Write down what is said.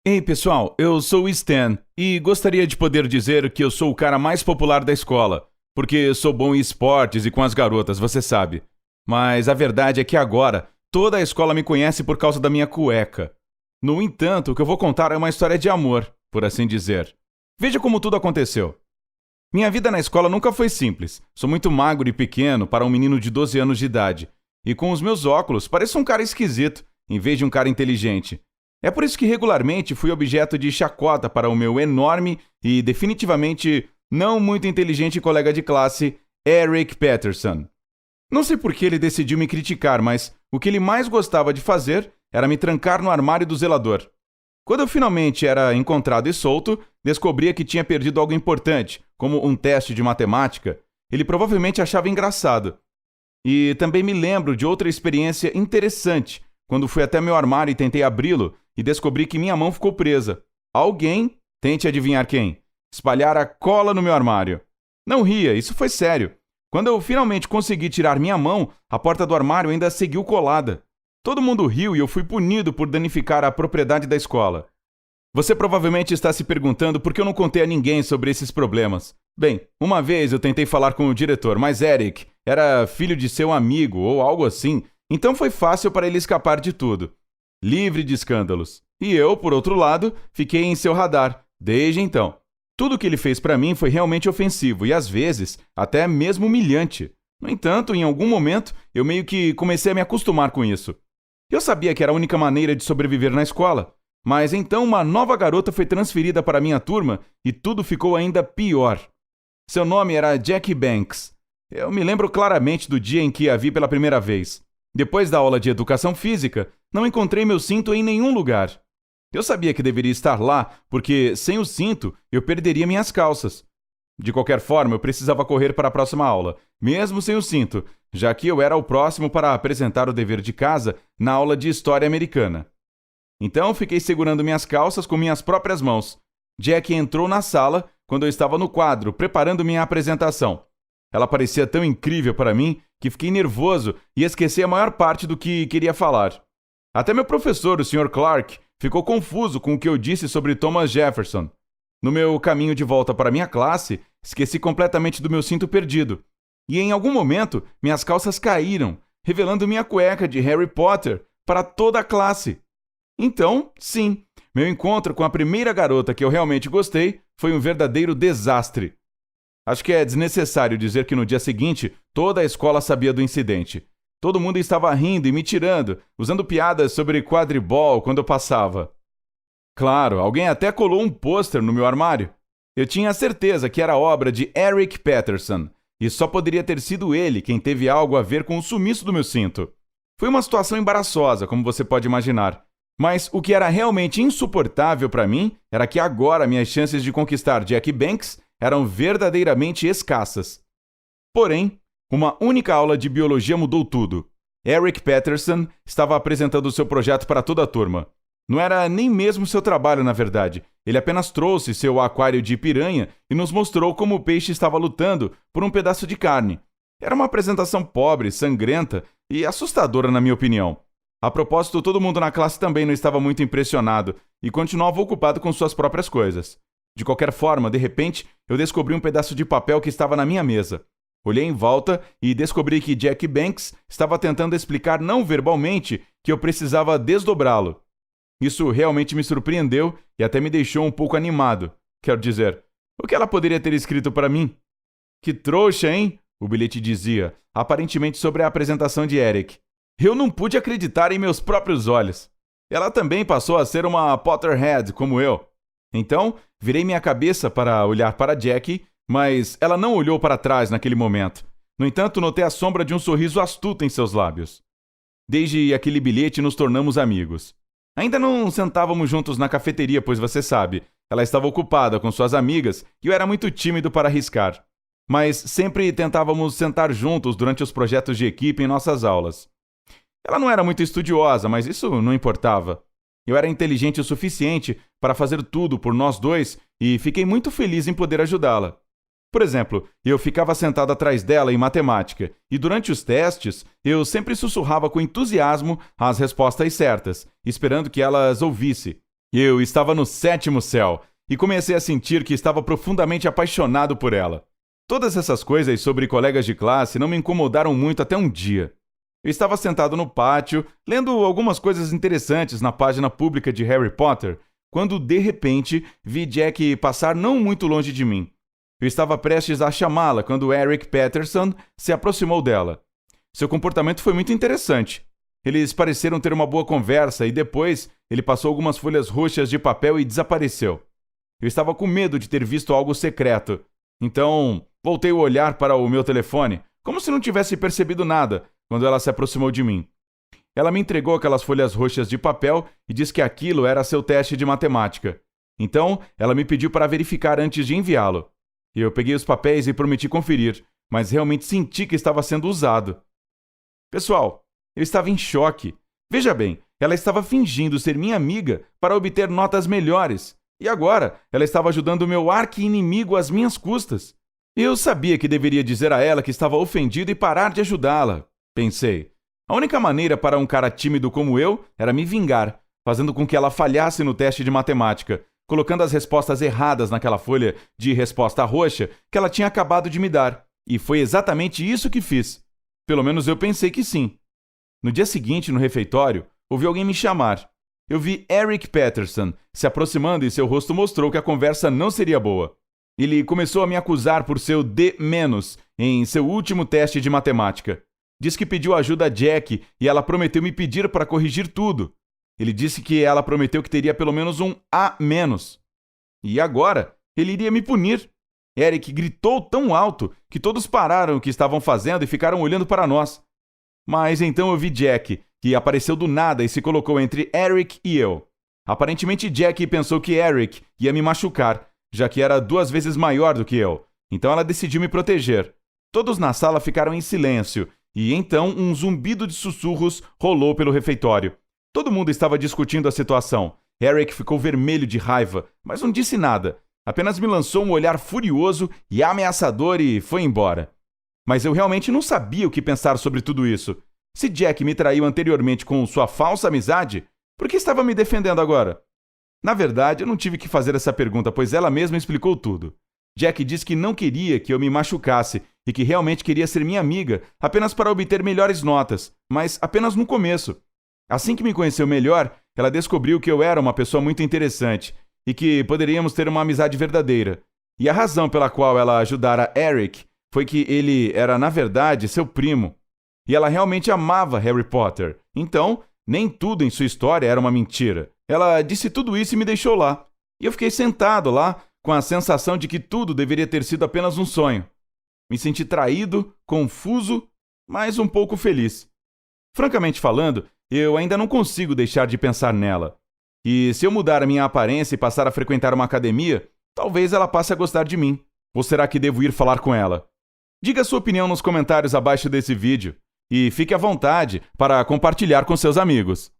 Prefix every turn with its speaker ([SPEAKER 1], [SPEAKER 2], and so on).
[SPEAKER 1] Ei, pessoal, eu sou o Stan e gostaria de poder dizer que eu sou o cara mais popular da escola, porque sou bom em esportes e com as garotas, você sabe. Mas a verdade é que agora toda a escola me conhece por causa da minha cueca. No entanto, o que eu vou contar é uma história de amor, por assim dizer. Veja como tudo aconteceu. Minha vida na escola nunca foi simples. Sou muito magro e pequeno para um menino de 12 anos de idade. E com os meus óculos, pareço um cara esquisito, em vez de um cara inteligente. É por isso que regularmente fui objeto de chacota para o meu enorme e definitivamente não muito inteligente colega de classe, Eric Peterson. Não sei por que ele decidiu me criticar, mas o que ele mais gostava de fazer era me trancar no armário do zelador. Quando eu finalmente era encontrado e solto, descobria que tinha perdido algo importante, como um teste de matemática. Ele provavelmente achava engraçado. E também me lembro de outra experiência interessante, quando fui até meu armário e tentei abri-lo e descobri que minha mão ficou presa. Alguém, tente adivinhar quem, espalhara cola no meu armário. Não ria, isso foi sério. Quando eu finalmente consegui tirar minha mão, a porta do armário ainda seguiu colada. Todo mundo riu e eu fui punido por danificar a propriedade da escola. Você provavelmente está se perguntando por que eu não contei a ninguém sobre esses problemas. Bem, uma vez eu tentei falar com o diretor, mas Eric era filho de seu amigo ou algo assim, então foi fácil para ele escapar de tudo. Livre de escândalos. E eu, por outro lado, fiquei em seu radar, desde então. Tudo que ele fez para mim foi realmente ofensivo e, às vezes, até mesmo humilhante. No entanto, em algum momento, eu meio que comecei a me acostumar com isso. Eu sabia que era a única maneira de sobreviver na escola, mas então uma nova garota foi transferida para minha turma e tudo ficou ainda pior. Seu nome era Jackie Banks. Eu me lembro claramente do dia em que a vi pela primeira vez. Depois da aula de educação física, não encontrei meu cinto em nenhum lugar. Eu sabia que deveria estar lá, porque sem o cinto eu perderia minhas calças. De qualquer forma, eu precisava correr para a próxima aula, mesmo sem o cinto, já que eu era o próximo para apresentar o dever de casa na aula de História Americana. Então, fiquei segurando minhas calças com minhas próprias mãos. Jack entrou na sala quando eu estava no quadro, preparando minha apresentação. Ela parecia tão incrível para mim que fiquei nervoso e esqueci a maior parte do que queria falar. Até meu professor, o Sr. Clark, ficou confuso com o que eu disse sobre Thomas Jefferson. No meu caminho de volta para minha classe, esqueci completamente do meu cinto perdido. E em algum momento, minhas calças caíram, revelando minha cueca de Harry Potter para toda a classe. Então, sim, meu encontro com a primeira garota que eu realmente gostei foi um verdadeiro desastre. Acho que é desnecessário dizer que no dia seguinte, toda a escola sabia do incidente. Todo mundo estava rindo e me tirando, usando piadas sobre quadribol quando eu passava. Claro, alguém até colou um pôster no meu armário. Eu tinha certeza que era obra de Eric Peterson, e só poderia ter sido ele quem teve algo a ver com o sumiço do meu cinto. Foi uma situação embaraçosa, como você pode imaginar. Mas o que era realmente insuportável para mim era que agora minhas chances de conquistar Jack Banks eram verdadeiramente escassas. Porém, uma única aula de biologia mudou tudo. Eric Peterson estava apresentando seu projeto para toda a turma. Não era nem mesmo seu trabalho, na verdade. Ele apenas trouxe seu aquário de piranha e nos mostrou como o peixe estava lutando por um pedaço de carne. Era uma apresentação pobre, sangrenta e assustadora, na minha opinião. A propósito, todo mundo na classe também não estava muito impressionado e continuava ocupado com suas próprias coisas. De qualquer forma, de repente, eu descobri um pedaço de papel que estava na minha mesa. Olhei em volta e descobri que Jack Banks estava tentando explicar não verbalmente que eu precisava desdobrá-lo. Isso realmente me surpreendeu e até me deixou um pouco animado. Quero dizer, o que ela poderia ter escrito para mim? Que trouxa, hein? O bilhete dizia, aparentemente sobre a apresentação de Eric. Eu não pude acreditar em meus próprios olhos. Ela também passou a ser uma Potterhead como eu. Então, virei minha cabeça para olhar para Jackie, mas ela não olhou para trás naquele momento. No entanto, notei a sombra de um sorriso astuto em seus lábios. Desde aquele bilhete, nos tornamos amigos. Ainda não sentávamos juntos na cafeteria, pois você sabe, ela estava ocupada com suas amigas e eu era muito tímido para arriscar. Mas sempre tentávamos sentar juntos durante os projetos de equipe em nossas aulas. Ela não era muito estudiosa, mas isso não importava. Eu era inteligente o suficiente para fazer tudo por nós dois e fiquei muito feliz em poder ajudá-la. Por exemplo, eu ficava sentado atrás dela em matemática e durante os testes eu sempre sussurrava com entusiasmo as respostas certas, esperando que ela as ouvisse. Eu estava no sétimo céu e comecei a sentir que estava profundamente apaixonado por ela. Todas essas coisas sobre colegas de classe não me incomodaram muito até um dia. Eu estava sentado no pátio, lendo algumas coisas interessantes na página pública de Harry Potter, quando, de repente, vi Jack passar não muito longe de mim. Eu estava prestes a chamá-la quando Eric Peterson se aproximou dela. Seu comportamento foi muito interessante. Eles pareceram ter uma boa conversa e depois ele passou algumas folhas roxas de papel e desapareceu. Eu estava com medo de ter visto algo secreto. Então, voltei o olhar para o meu telefone, como se não tivesse percebido nada, quando ela se aproximou de mim. Ela me entregou aquelas folhas roxas de papel e disse que aquilo era seu teste de matemática. Então, ela me pediu para verificar antes de enviá-lo. Eu peguei os papéis e prometi conferir, mas realmente senti que estava sendo usado. Pessoal, eu estava em choque. Veja bem, ela estava fingindo ser minha amiga para obter notas melhores. E agora, ela estava ajudando o meu arqui-inimigo às minhas custas. Eu sabia que deveria dizer a ela que estava ofendido e parar de ajudá-la. Pensei. A única maneira para um cara tímido como eu era me vingar, fazendo com que ela falhasse no teste de matemática, colocando as respostas erradas naquela folha de resposta roxa que ela tinha acabado de me dar. E foi exatamente isso que fiz. Pelo menos eu pensei que sim. No dia seguinte, no refeitório, ouvi alguém me chamar. Eu vi Eric Peterson se aproximando e seu rosto mostrou que a conversa não seria boa. Ele começou a me acusar por seu D- em seu último teste de matemática. Diz que pediu ajuda a Jack e ela prometeu me pedir para corrigir tudo. Ele disse que ela prometeu que teria pelo menos um A-. E agora, ele iria me punir. Eric gritou tão alto que todos pararam o que estavam fazendo e ficaram olhando para nós. Mas então eu vi Jack, que apareceu do nada e se colocou entre Eric e eu. Aparentemente Jack pensou que Eric ia me machucar, já que era 2 vezes maior do que eu. Então ela decidiu me proteger. Todos na sala ficaram em silêncio, e então um zumbido de sussurros rolou pelo refeitório. Todo mundo estava discutindo a situação. Eric ficou vermelho de raiva, mas não disse nada. Apenas me lançou um olhar furioso e ameaçador e foi embora. Mas eu realmente não sabia o que pensar sobre tudo isso. Se Jack me traiu anteriormente com sua falsa amizade, por que estava me defendendo agora? Na verdade, eu não tive que fazer essa pergunta, pois ela mesma explicou tudo. Jack disse que não queria que eu me machucasse e que realmente queria ser minha amiga apenas para obter melhores notas, mas apenas no começo. Assim que me conheceu melhor, ela descobriu que eu era uma pessoa muito interessante e que poderíamos ter uma amizade verdadeira. E a razão pela qual ela ajudara Eric foi que ele era, na verdade, seu primo. E ela realmente amava Harry Potter. Então, nem tudo em sua história era uma mentira. Ela disse tudo isso e me deixou lá. E eu fiquei sentado lá, com a sensação de que tudo deveria ter sido apenas um sonho. Me senti traído, confuso, mas um pouco feliz. Francamente falando, eu ainda não consigo deixar de pensar nela. E se eu mudar a minha aparência e passar a frequentar uma academia, talvez ela passe a gostar de mim. Ou será que devo ir falar com ela? Diga sua opinião nos comentários abaixo desse vídeo. E fique à vontade para compartilhar com seus amigos.